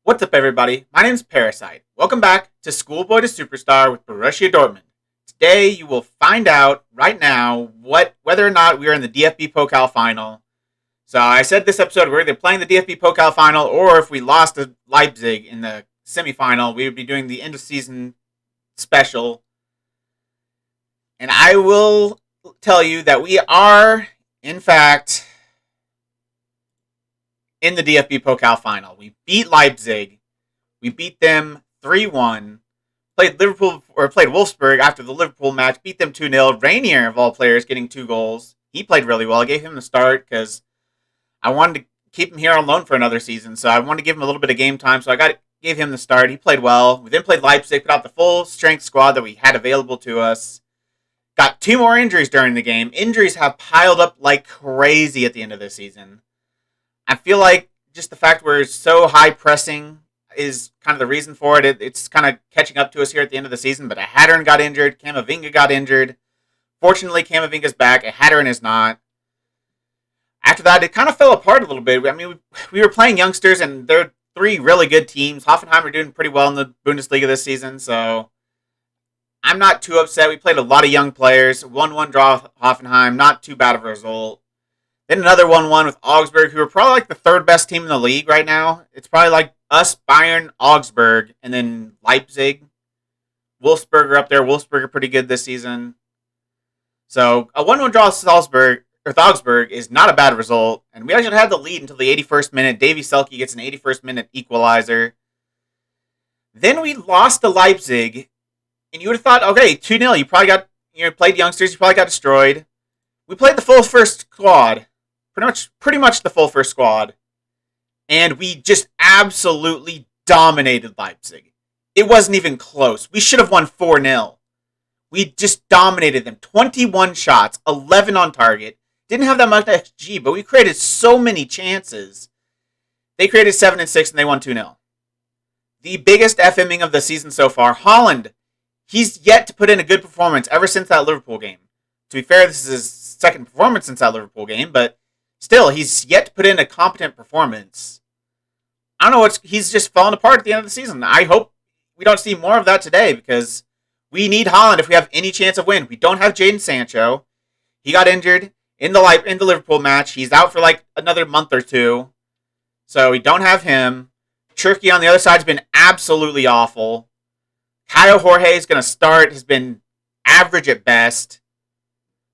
What's up, everybody? My name's Parasite. Welcome back to Schoolboy to Superstar with Borussia Dortmund. Today, you will find out right now whether or not we are in the DFB Pokal Final. So I said this episode we're either playing the DFB Pokal Final, or if we lost to Leipzig in the Semi Final, we would be doing the end of season special. And I will tell you that we are, in fact, in the DFB Pokal Final. We beat Leipzig. We beat them 3-1. Played Wolfsburg after the Liverpool match. Beat them 2-0. Rainier, of all players, getting 2 goals. He played really well. I gave him the start because I wanted to keep him here on loan for another season. So I wanted to give him a little bit of game time. So gave him the start. He played well. We then played Leipzig. Put out the full strength squad that we had available to us. Got 2 more injuries during the game. Injuries have piled up like crazy at the end of this season. I feel like just the fact we're so high pressing is kind of the reason for it. It's kind of catching up to us here at the end of the season. But a Hattern got injured. Camavinga got injured. Fortunately, Camavinga's back. A Hattern is not. After that, it kind of fell apart a little bit. I mean, we were playing youngsters, and they're 3 really good teams. Hoffenheim are doing pretty well in the Bundesliga this season, so I'm not too upset. We played a lot of young players. 1-1 draw with Hoffenheim. Not too bad of a result. Then another 1-1 with Augsburg, who are probably like the 3rd best team in the league right now. It's probably like us, Bayern, Augsburg, and then Leipzig. Wolfsburg are up there. Wolfsburg are pretty good this season. So a 1-1 draw with Augsburg is not a bad result. And we actually had the lead until the 81st minute. Davy Selke gets an 81st minute equalizer. Then we lost to Leipzig. And you would have thought, okay, 2-0. You probably played youngsters. You probably got destroyed. We played the full first squad. Pretty much the full first squad. And we just absolutely dominated Leipzig. It wasn't even close. We should have won 4-0. We just dominated them. 21 shots, 11 on target. Didn't have that much XG, but we created so many chances. They created 7 and 6, and they won 2-0. The biggest FMing of the season so far, Haaland. He's yet to put in a good performance ever since that Liverpool game. To be fair, this is his second performance since that Liverpool game, but still, he's yet to put in a competent performance. I don't know, he's just fallen apart at the end of the season. I hope we don't see more of that today, because we need Haaland if we have any chance of win. We don't have Jadon Sancho. He got injured in the Liverpool match. He's out for like another month or 2. So we don't have him. Turkey on the other side has been absolutely awful. Caio Jorge is going to start. Has been average at best.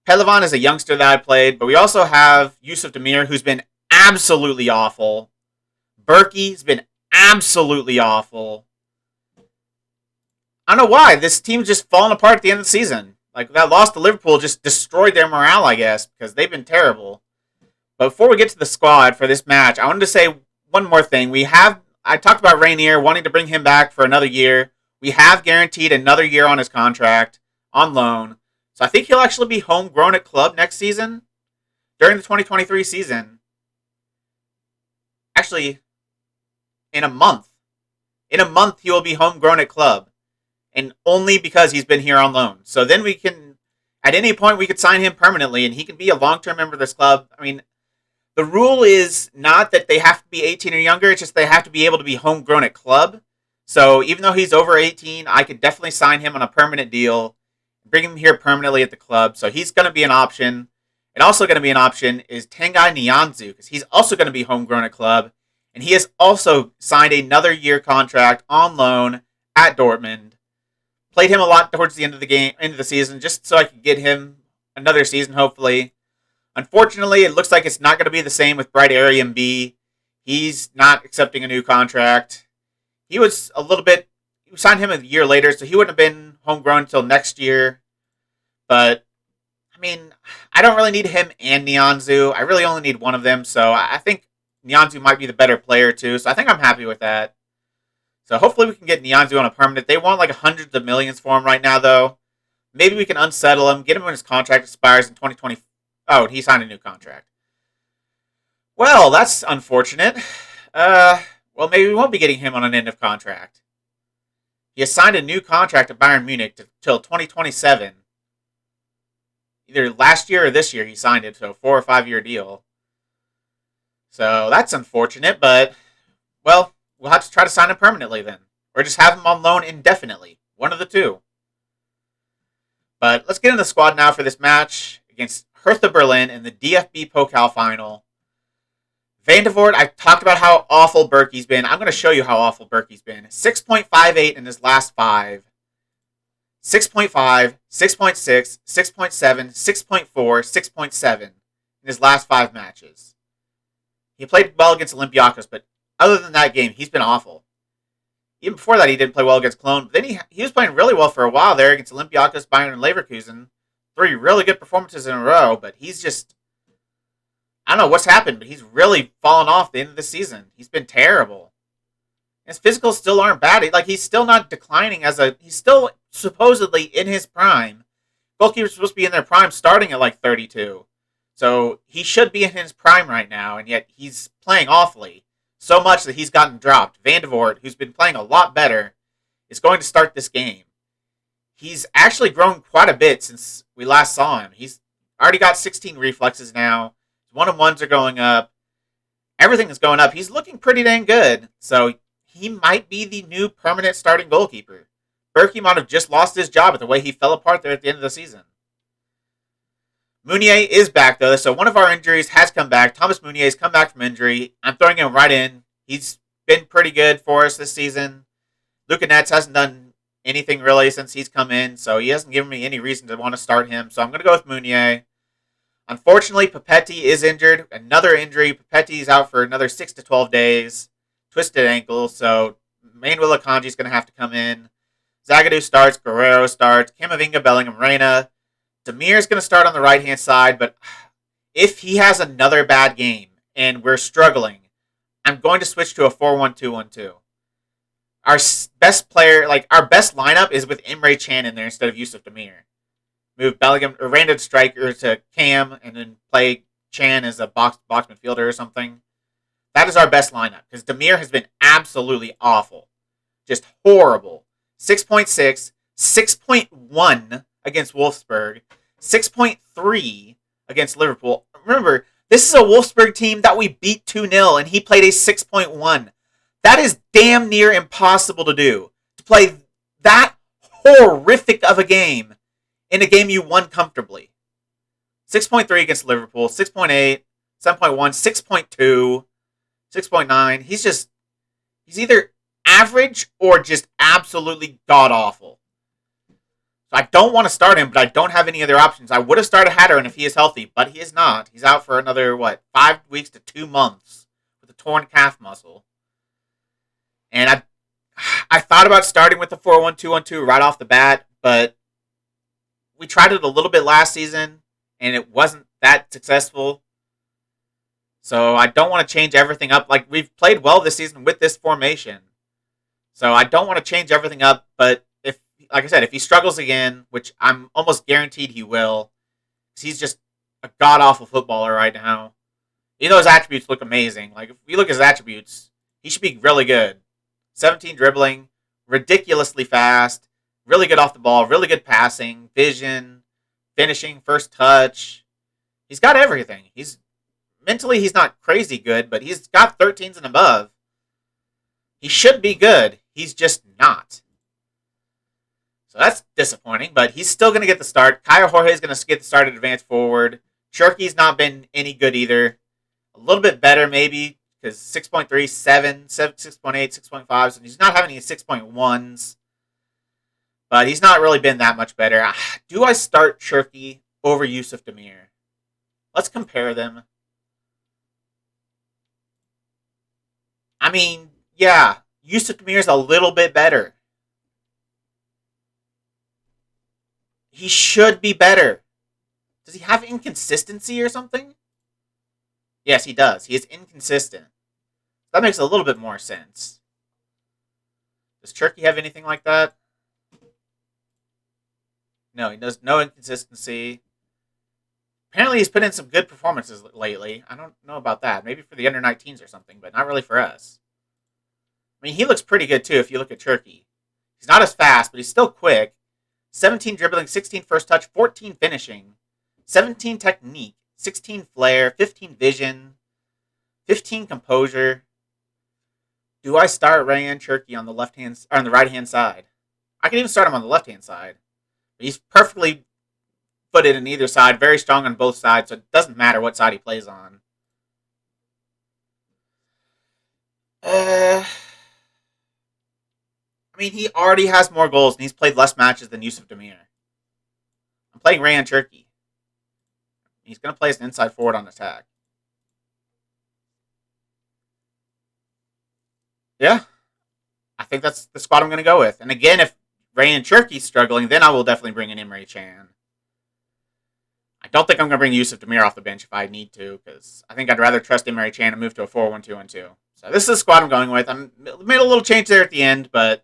Pelivan is a youngster that I played, but we also have Yusuf Demir, who's been absolutely awful. Berkey's been absolutely awful. I don't know why. This team's just falling apart at the end of the season. Like, that loss to Liverpool just destroyed their morale, I guess, because they've been terrible. But before we get to the squad for this match, I wanted to say one more thing. I talked about Rainier, wanting to bring him back for another year. We have guaranteed another year on his contract, on loan. So I think he'll actually be homegrown at club next season, during the 2023 season. Actually, in a month. In a month, he will be homegrown at club. And only because he's been here on loan. So then we can, at any point, we could sign him permanently, and he can be a long-term member of this club. I mean, the rule is not that they have to be 18 or younger, it's just they have to be able to be homegrown at club. So even though he's over 18, I could definitely sign him on a permanent deal, bring him here permanently at the club. So he's going to be an option. And also going to be an option is Tengai Nianzu, because he's also going to be homegrown at club. And he has also signed another year contract on loan at Dortmund. Played him a lot towards the end of the season, just so I could get him another season, hopefully. Unfortunately, it looks like it's not going to be the same with Bright Area B. He's not accepting a new contract. We signed him a year later, so he wouldn't have been homegrown until next year. But, I mean, I don't really need him and Nianzu. I really only need one of them, so I think Nianzu might be the better player, too. So I think I'm happy with that. So hopefully we can get Nianzu on a permanent. They want like hundreds of millions for him right now, though. Maybe we can unsettle him, get him when his contract expires in 2020. Oh, he signed a new contract. Well, that's unfortunate. Well, maybe we won't be getting him on an end of contract. He has signed a new contract at Bayern Munich till 2027. Either last year or this year he signed it, so a 4 or 5 year deal. So that's unfortunate, but, well, we'll have to try to sign him permanently then. Or just have him on loan indefinitely. One of the two. But let's get into the squad now for this match against Hertha Berlin in the DFB Pokal Final. Van de Voort, I talked about how awful Berkey's been. I'm going to show you how awful Berkey's been. 6.58 in his last 5. 6.5, 6.6, 6.7, 6.4, 6.7 in his last 5 matches. He played well against Olympiacos, but other than that game, he's been awful. Even before that, he didn't play well against Cologne. But then he was playing really well for a while there against Olympiacos, Bayern, and Leverkusen. 3 really good performances in a row, but he's just... I don't know what's happened, but he's really fallen off the end of the season. He's been terrible. His physicals still aren't bad. He's still not declining he's still supposedly in his prime. Goalkeepers supposed to be in their prime starting at like 32. So he should be in his prime right now, and yet he's playing awfully. So much that he's gotten dropped. Van de Voort, who's been playing a lot better, is going to start this game. He's actually grown quite a bit since we last saw him. He's already got 16 reflexes now. His 1-on-1s are going up. Everything is going up. He's looking pretty dang good. So he might be the new permanent starting goalkeeper. Berkey might have just lost his job with the way he fell apart there at the end of the season. Meunier is back, though, so one of our injuries has come back. Thomas Meunier has come back from injury. I'm throwing him right in. He's been pretty good for us this season. Luka Netz hasn't done anything really since he's come in, so he hasn't given me any reason to want to start him. So I'm going to go with Meunier. Unfortunately, Papetti is injured. Another injury. Papetti's out for another 6 to 12 days. Twisted ankle, so Manuel Akanji is going to have to come in. Zagadou starts. Guerrero starts. Camavinga, Bellingham, Reina. Demir is going to start on the right-hand side, but if he has another bad game and we're struggling, I'm going to switch to a 4-1-2-1-2. Our best player, our best lineup is with Emre Can in there instead of Yusuf Demir. Move Bellingham or random striker to Cam and then play Chan as a box midfielder or something. That is our best lineup because Demir has been absolutely awful. Just horrible. 6.6, 6.1 against Wolfsburg, 6.3 against Liverpool. Remember, this is a Wolfsburg team that we beat 2-0, and he played a 6.1. That is damn near impossible to do. To play that horrific of a game in a game you won comfortably. 6.3 against Liverpool, 6.8, 7.1, 6.2, 6.9. He's either average or just absolutely god-awful. I don't want to start him, but I don't have any other options. I would have started Hatteran if he is healthy, but he is not. He's out for another, 5 weeks to 2 months with a torn calf muscle. And I thought about starting with the 4-1-2-1-2 right off the bat, but we tried it a little bit last season, and it wasn't that successful. So I don't want to change everything up. We've played well this season with this formation. So I don't want to change everything up, but like I said, if he struggles again, which I'm almost guaranteed he will, because he's just a god-awful footballer right now. Even though his attributes look amazing. If you look at his attributes, he should be really good. 17 dribbling, ridiculously fast, really good off the ball, really good passing, vision, finishing, first touch. He's got everything. Mentally, he's not crazy good, but he's got 13s and above. He should be good. He's just not. So that's disappointing, but he's still going to get the start. Kyle Jorge is going to get the start at advance forward. Cherky's not been any good either. A little bit better maybe, because 6.3, 7, 6.8, 6.5, so he's not having any 6.1s. But he's not really been that much better. Do I start Cherky over Yusuf Demir? Let's compare them. I mean, yeah, Yusuf Demir is a little bit better. He should be better. Does he have inconsistency or something? Yes, he does. He is inconsistent. That makes a little bit more sense. Does Cherky have anything like that? No, he does no inconsistency. Apparently he's put in some good performances lately. I don't know about that. Maybe for the under-19s or something, but not really for us. I mean, he looks pretty good too if you look at Cherky. He's not as fast, but he's still quick. 17 dribbling, 16 first touch, 14 finishing, 17 technique, 16 flair, 15 vision, 15 composure. Do I start Ryan Cherky on the left hand or on the right hand side? I can even start him on the left hand side. But he's perfectly footed in either side, very strong on both sides, so it doesn't matter what side he plays on. I mean, he already has more goals and he's played less matches than Yusuf Demir. I'm playing Ryan Cherky. He's going to play as an inside forward on attack. Yeah, I think that's the squad I'm going to go with. And again, if Ryan Cherky's struggling, then I will definitely bring in Emre Can. I don't think I'm going to bring Yusuf Demir off the bench if I need to, because I think I'd rather trust Emre Can and move to a 4-1-2-1-2. So this is the squad I'm going with. I made a little change there at the end, but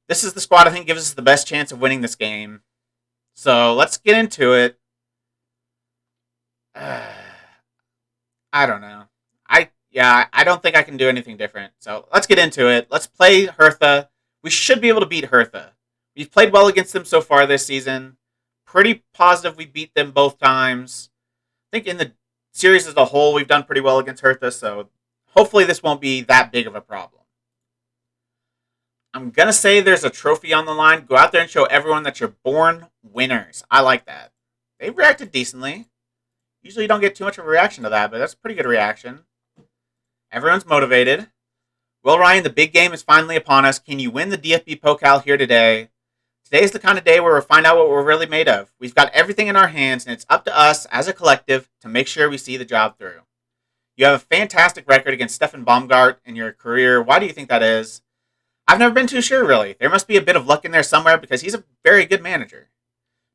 this is the squad I think gives us the best chance of winning this game. So let's get into it. I don't know. I don't think I can do anything different. So let's get into it. Let's play Hertha. We should be able to beat Hertha. We've played well against them so far this season. Pretty positive we beat them both times. I think in the series as a whole, we've done pretty well against Hertha, so hopefully this won't be that big of a problem. I'm going to say there's a trophy on the line. Go out there and show everyone that you're born winners. I like that. They've reacted decently. Usually you don't get too much of a reaction to that, but that's a pretty good reaction. Everyone's motivated. Well, Ryan, the big game is finally upon us. Can you win the DFB Pokal here today? Today is the kind of day where we'll find out what we're really made of. We've got everything in our hands, and it's up to us as a collective to make sure we see the job through. You have a fantastic record against Stefan Baumgart in your career. Why do you think that is? I've never been too sure, really. There must be a bit of luck in there somewhere because he's a very good manager.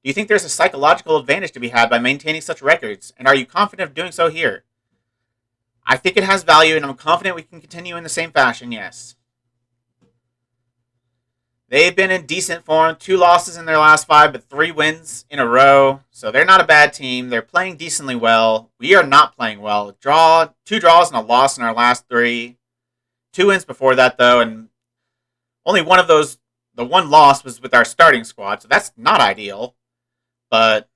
Do you think there's a psychological advantage to be had by maintaining such records, and are you confident of doing so here? I think it has value, and I'm confident we can continue in the same fashion, yes. They've been in decent form. 2 losses in their last 5, but 3 wins in a row. So they're not a bad team. They're playing decently well. We are not playing well. 2 draws and a loss in our last 3. 2 wins before that, though, and only one of those, the one loss was with our starting squad, so that's not ideal. But,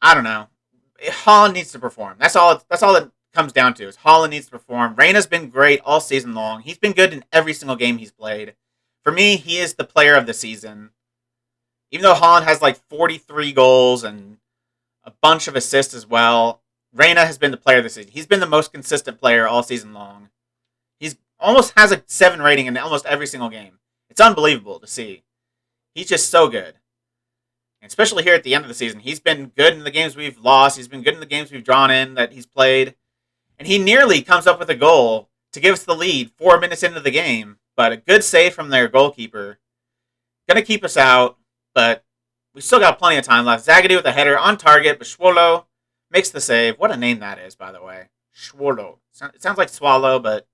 I don't know. Haaland needs to perform. That's all it comes down to, is Haaland needs to perform. Reyna's been great all season long. He's been good in every single game he's played. For me, he is the player of the season. Even though Haaland has like 43 goals and a bunch of assists as well, Reyna has been the player of the season. He's been the most consistent player all season long. He's almost has a 7 rating in almost every single game. It's unbelievable to see. He's just so good. And especially here at the end of the season. He's been good in the games we've lost. He's been good in the games we've drawn in that he's played. And he nearly comes up with a goal to give us the lead 4 minutes into the game. But a good save from their goalkeeper. Going to keep us out, but we still got plenty of time left. Zagadou with a header on target, but Schwolo makes the save. What a name that is, by the way. Schwolo. It sounds like swallow, but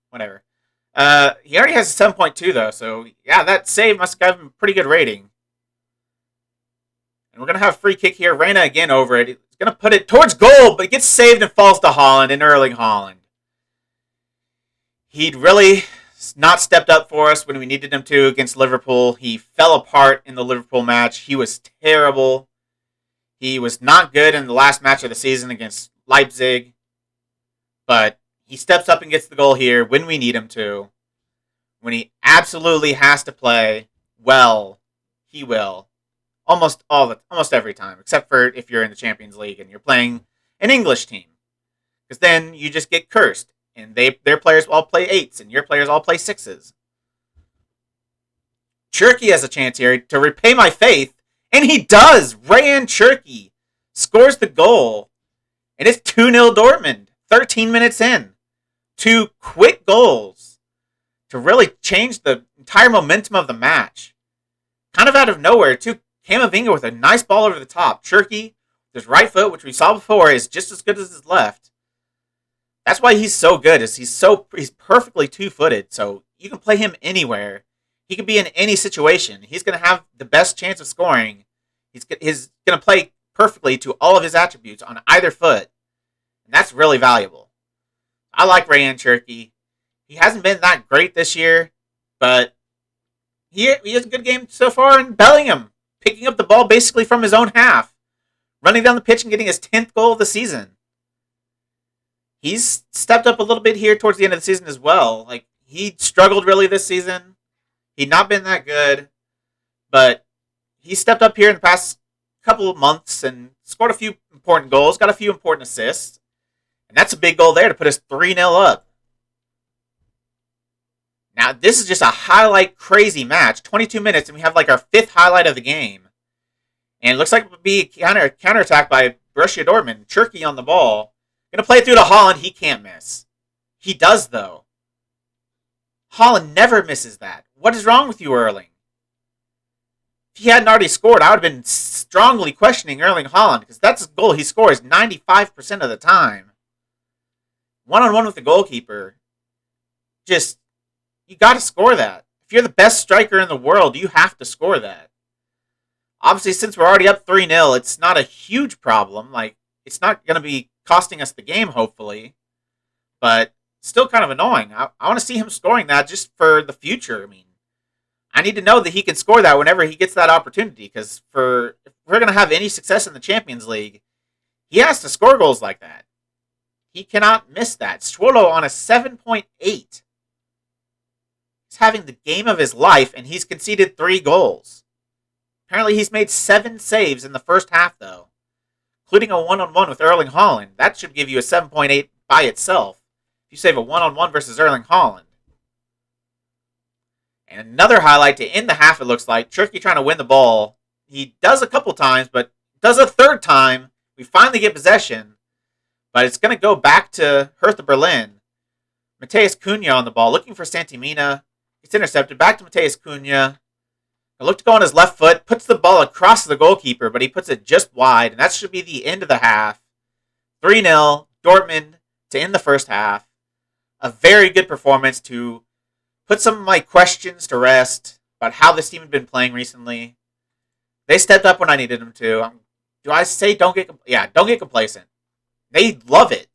whatever. He already has a 7.2, though, so yeah, that save must have given him a pretty good rating. And we're going to have a free kick here. Reyna again over it. He's going to put it towards goal, but it gets saved and falls to Haaland, and Erling Haaland. He'd really not stepped up for us when we needed him to against Liverpool. He fell apart in the Liverpool match. He was terrible. He was not good in the last match of the season against Leipzig. But he steps up and gets the goal here when we need him to. When he absolutely has to play well, he will. Almost every time, except for if you're in the Champions League and you're playing an English team. Because then you just get cursed. And their players all play 8s, and your players all play 6s. Cherky has a chance here to repay my faith, and he does! Ryan Cherky scores the goal, and it's 2-0 Dortmund, 13 minutes in. 2 quick goals to really change the entire momentum of the match. Kind of out of nowhere, too. Camavinga with a nice ball over the top. Cherky, his right foot, which we saw before, is just as good as his left. That's why he's so good. He's perfectly 2-footed, so you can play him anywhere. He can be in any situation. He's going to have the best chance of scoring. He's going to play perfectly to all of his attributes on either foot, and that's really valuable. I like Ryan Cherky. He hasn't been that great this year, but he has a good game so far. And Bellingham picking up the ball basically from his own half, running down the pitch and getting his 10th goal of the season. he's stepped up a little bit here towards the end of the season as well. Like, he struggled really this season. He'd not been that good, but he stepped up here in the past couple of months and scored a few important goals, got a few important assists, and that's a big goal there to put us 3-0 up. Now, this is just a highlight crazy match. 22 minutes, and we have like our 5th highlight of the game. And it looks like it would be a counterattack by Borussia Dortmund. Cherki on the ball. Going to play it through to Haaland. He can't miss. He does, though. Haaland never misses that. What is wrong with you, Erling? If he hadn't already scored, I would have been strongly questioning Erling Haaland, because that's a goal he scores 95% of the time. One-on-one with the goalkeeper. Just, you got to score that. If you're the best striker in the world, you have to score that. Obviously, since we're already up 3-0, it's not a huge problem. Like, it's not going to be costing us the game, hopefully. But still kind of annoying. I want to see him scoring that just for the future. I mean, I need to know that he can score that whenever he gets that opportunity. Because if we're going to have any success in the Champions League, he has to score goals like that. He cannot miss that. Swolo on a 7.8. He's having the game of his life, and he's conceded 3 goals. Apparently, he's made 7 saves in the first half, though, including a one-on-one with Erling Haaland. That should give you a 7.8 by itself if you save a one-on-one versus Erling Haaland. And another highlight to end the half, it looks like. Cherki trying to win the ball. He does a couple times, but does a third time. We finally get possession, but it's going to go back to Hertha Berlin. Matheus Cunha on the ball, looking for Santimina. It's intercepted. Back to Matheus Cunha. I look to go on his left foot, puts the ball across the goalkeeper, but he puts it just wide, and that should be the end of the half. 3-0, Dortmund to end the first half. A very good performance to put some of my questions to rest about how this team had been playing recently. They stepped up when I needed them to. Do I say don't get complacent? They love it.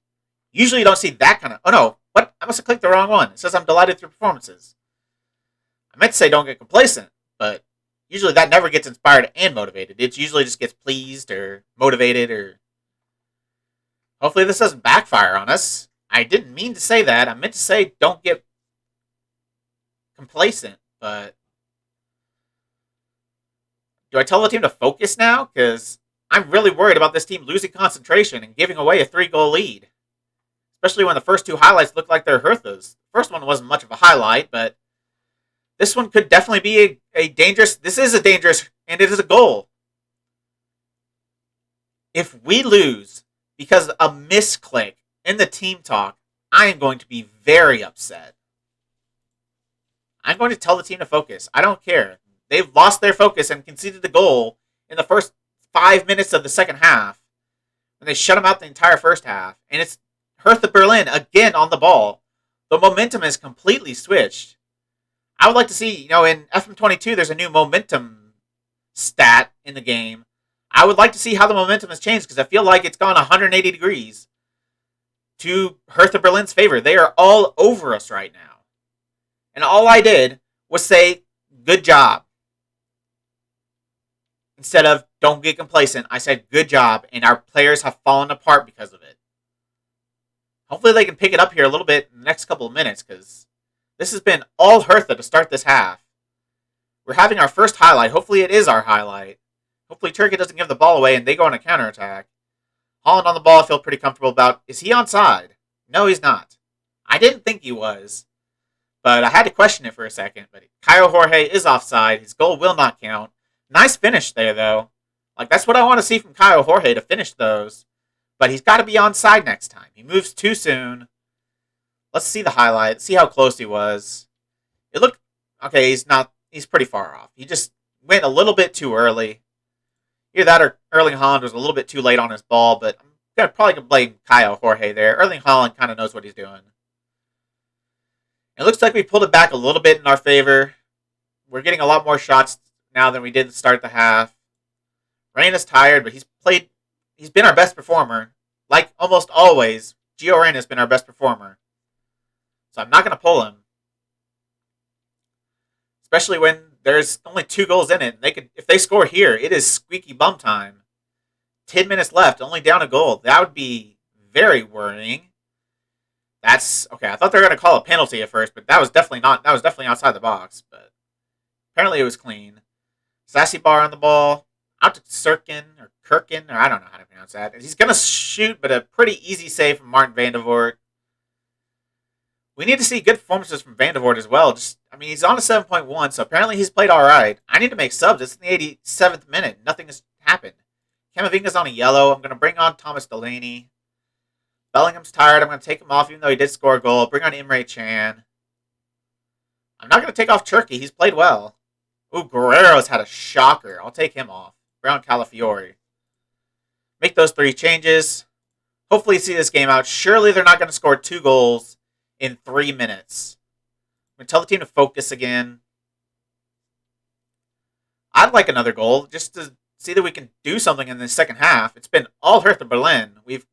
Usually you don't see that kind of... Oh no, what? I must have clicked the wrong one. It says I'm delighted with your performances. I meant to say don't get complacent, but usually that never gets inspired and motivated. It usually just gets pleased or motivated or... Hopefully this doesn't backfire on us. I didn't mean to say that. I meant to say don't get complacent, but... Do I tell the team to focus now? Because I'm really worried about this team losing concentration and giving away a 3-goal lead. Especially when the first 2 highlights look like they're Hertha's. The first one wasn't much of a highlight, but this one could definitely be a dangerous... This is a dangerous, and it is a goal. If we lose because a misclick in the team talk, I am going to be very upset. I'm going to tell the team to focus. I don't care. They've lost their focus and conceded the goal in the first 5 minutes of the second half. And they shut them out the entire first half. And it's Hertha Berlin again on the ball. The momentum is completely switched. I would like to see, in FM22, there's a new momentum stat in the game. I would like to see how the momentum has changed because I feel like it's gone 180 degrees to Hertha Berlin's favor. They are all over us right now. And all I did was say, good job. Instead of, don't get complacent, I said, good job, and our players have fallen apart because of it. Hopefully they can pick it up here a little bit in the next couple of minutes, because this has been all Hertha to start this half. We're having our first highlight. Hopefully it is our highlight. Hopefully Turkey doesn't give the ball away and they go on a counterattack. Haaland on the ball I feel pretty comfortable about. Is he onside? No, he's not. I didn't think he was, but I had to question it for a second. But Caio Jorge is offside. His goal will not count. Nice finish there, though. Like, that's what I want to see from Caio Jorge, to finish those. But he's got to be onside next time. He moves too soon. Let's see the highlight. See how close he was. It looked... Okay, he's pretty far off. He just went a little bit too early. Either that or Erling Haaland was a little bit too late on his ball, but I'm probably going to blame Caio Jorge there. Erling Haaland kind of knows what he's doing. It looks like we pulled it back a little bit in our favor. We're getting a lot more shots now than we did to start the half. Reyna's tired, but he's been our best performer. Like almost always, Gio Reyna's been our best performer. So I'm not going to pull him. Especially when there's only 2 goals in it. If they score here, it is squeaky bum time. 10 minutes left, only down a goal. That would be very worrying. That's okay. I thought they were going to call a penalty at first, but that was definitely not. That was definitely outside the box. But apparently it was clean. Sassy Bar on the ball. Out to Kirkin, or I don't know how to pronounce that. He's going to shoot, but a pretty easy save from Martin Vandervoort. We need to see good performances from Vandervoort as well. He's on a 7.1, so apparently he's played all right. I need to make subs. It's in the 87th minute. Nothing has happened. Camavinga's on a yellow. I'm going to bring on Thomas Delaney. Bellingham's tired. I'm going to take him off, even though he did score a goal. Bring on Imre Can. I'm not going to take off Turkey. He's played well. Ooh, Guerrero's had a shocker. I'll take him off. Bring on Calafiori. Make those 3 changes. Hopefully see this game out. Surely they're not going to score 2 goals in 3 minutes. I'm going to tell the team to focus again. I'd like another goal just to see that we can do something in the second half. It's been all Hertha Berlin. We've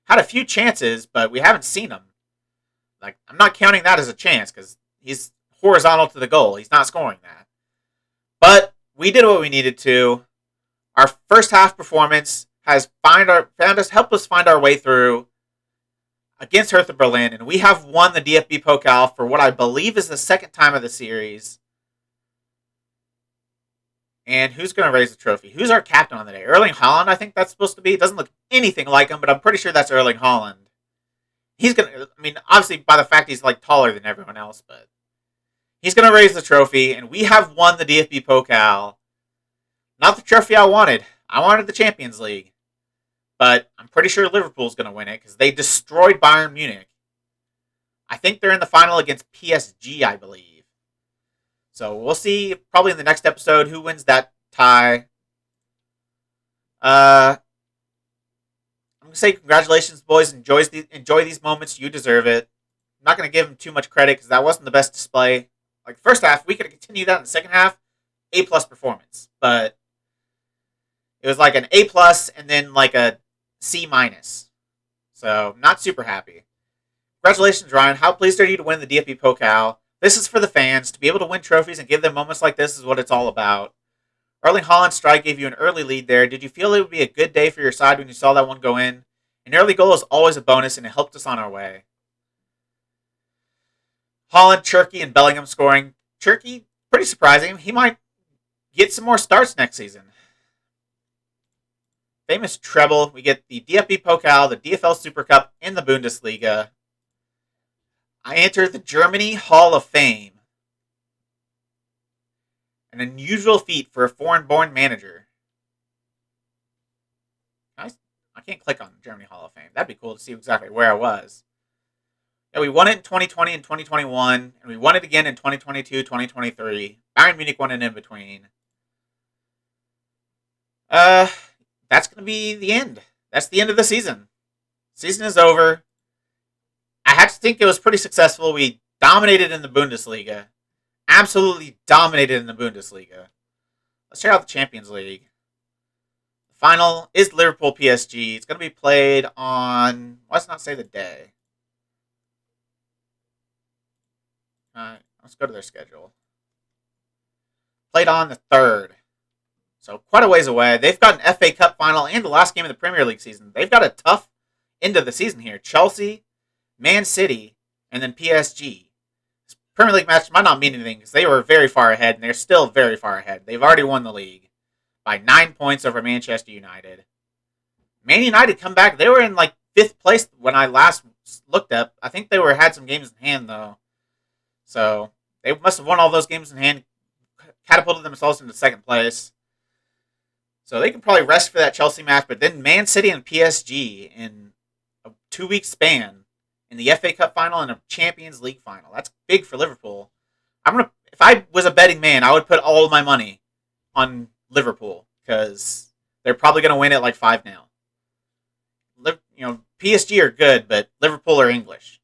had a few chances, but we haven't seen them. I'm not counting that as a chance because he's horizontal to the goal. He's not scoring that. But we did what we needed to. Our first half performance has helped us find our way through against Hertha Berlin, and we have won the DFB Pokal for what I believe is the second time of the series. And who's going to raise the trophy? Who's our captain on the day? Erling Haaland, I think that's supposed to be. It doesn't look anything like him, but I'm pretty sure that's Erling Haaland. He's going to, obviously by the fact he's taller than everyone else, but he's going to raise the trophy, and we have won the DFB Pokal. Not the trophy I wanted. I wanted the Champions League. But I'm pretty sure Liverpool's going to win it because they destroyed Bayern Munich. I think they're in the final against PSG, I believe. So we'll see probably in the next episode who wins that tie. I'm going to say congratulations, boys. Enjoy these moments. You deserve it. I'm not going to give them too much credit because that wasn't the best display. First half, we could have continued that in the second half. A+ performance. But it was an A+ and then a C-. So, not super happy. Congratulations, Ryan. How pleased are you to win the DFB Pokal? This is for the fans. To be able to win trophies and give them moments like this is what it's all about. Erling Haaland's strike gave you an early lead there. Did you feel it would be a good day for your side when you saw that one go in? An early goal is always a bonus, and it helped us on our way. Haaland, Turkey, and Bellingham scoring. Turkey, pretty surprising. He might get some more starts next season. Famous treble. We get the DFB Pokal, the DFL Super Cup, and the Bundesliga. I enter the Germany Hall of Fame. An unusual feat for a foreign-born manager. I can't click on Germany Hall of Fame. That'd be cool to see exactly where I was. Yeah, we won it in 2020 and 2021, and we won it again in 2022, 2023. Bayern Munich won it in between. That's going to be the end. That's the end of the season. Season is over. I have to think it was pretty successful. We dominated in the Bundesliga. Absolutely dominated in the Bundesliga. Let's check out the Champions League. The final is Liverpool PSG. It's going to be played on... Let's not say the day. Let's go to their schedule. Played on the 3rd. So quite a ways away. They've got an FA Cup final and the last game of the Premier League season. They've got a tough end of the season here. Chelsea, Man City, and then PSG. This Premier League match might not mean anything because they were very far ahead, and they're still very far ahead. They've already won the league by 9 points over Manchester United. Man United come back. They were in 5th place when I last looked up. I think they had some games in hand, though. So they must have won all those games in hand, catapulted themselves into 2nd place. So they can probably rest for that Chelsea match, but then Man City and PSG in a 2-week span in the FA Cup final and a Champions League final. That's big for Liverpool. If I was a betting man, I would put all of my money on Liverpool because they're probably going to win it 5-0. PSG are good, but Liverpool are English.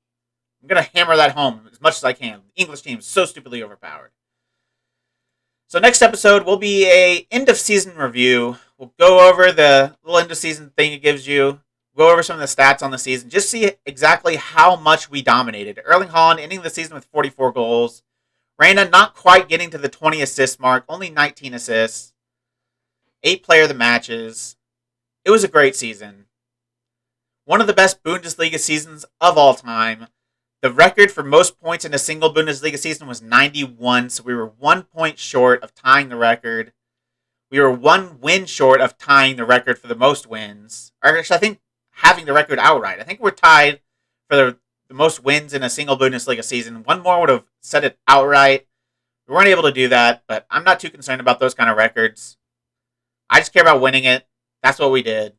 I'm going to hammer that home as much as I can. The English team is so stupidly overpowered. So next episode will be a end of season review. We'll go over the little end of season thing it gives you. Go over some of the stats on the season. Just see exactly how much we dominated. Erling Haaland ending the season with 44 goals. Reina not quite getting to the 20 assist mark. Only 19 assists. 8 player of the matches. It was a great season. One of the best Bundesliga seasons of all time. The record for most points in a single Bundesliga season was 91, so we were 1 point short of tying the record. We were 1 win short of tying the record for the most wins. Or actually, I think having the record outright. I think we're tied for the most wins in a single Bundesliga season. One more would have set it outright. We weren't able to do that, but I'm not too concerned about those kind of records. I just care about winning it. That's what we did.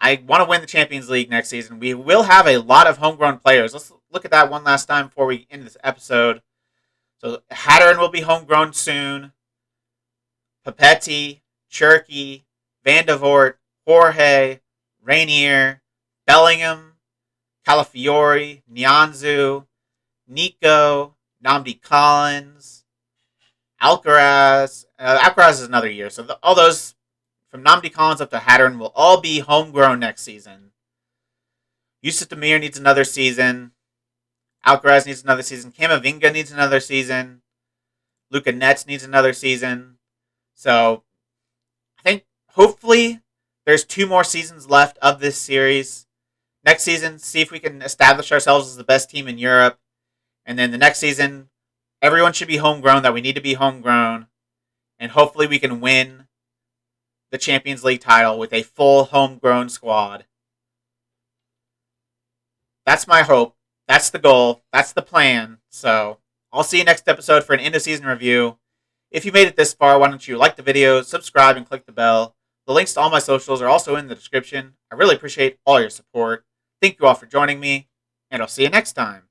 I want to win the Champions League next season. We will have a lot of homegrown players. Let's look at that one last time before we end this episode. So Hattern will be homegrown soon. Papetti, Cherky, Van de Voort, Jorge, Rainier, Bellingham, Calafiori, Nyanzu, Nico, Nnamdi Collins, Alcaraz. Alcaraz is another year. So all those from Nnamdi Collins up to Hattern will all be homegrown next season. Yusuf Demir needs another season. Alcaraz needs another season. Camavinga needs another season. Luka Netz needs another season. So I think hopefully there's 2 more seasons left of this series. Next season, see if we can establish ourselves as the best team in Europe. And then the next season, everyone should be homegrown that we need to be homegrown. And hopefully we can win the Champions League title with a full homegrown squad. That's my hope. That's the goal. That's the plan. So I'll see you next episode for an end-of-season review. If you made it this far, why don't you like the video, subscribe, and click the bell. The links to all my socials are also in the description. I really appreciate all your support. Thank you all for joining me, and I'll see you next time.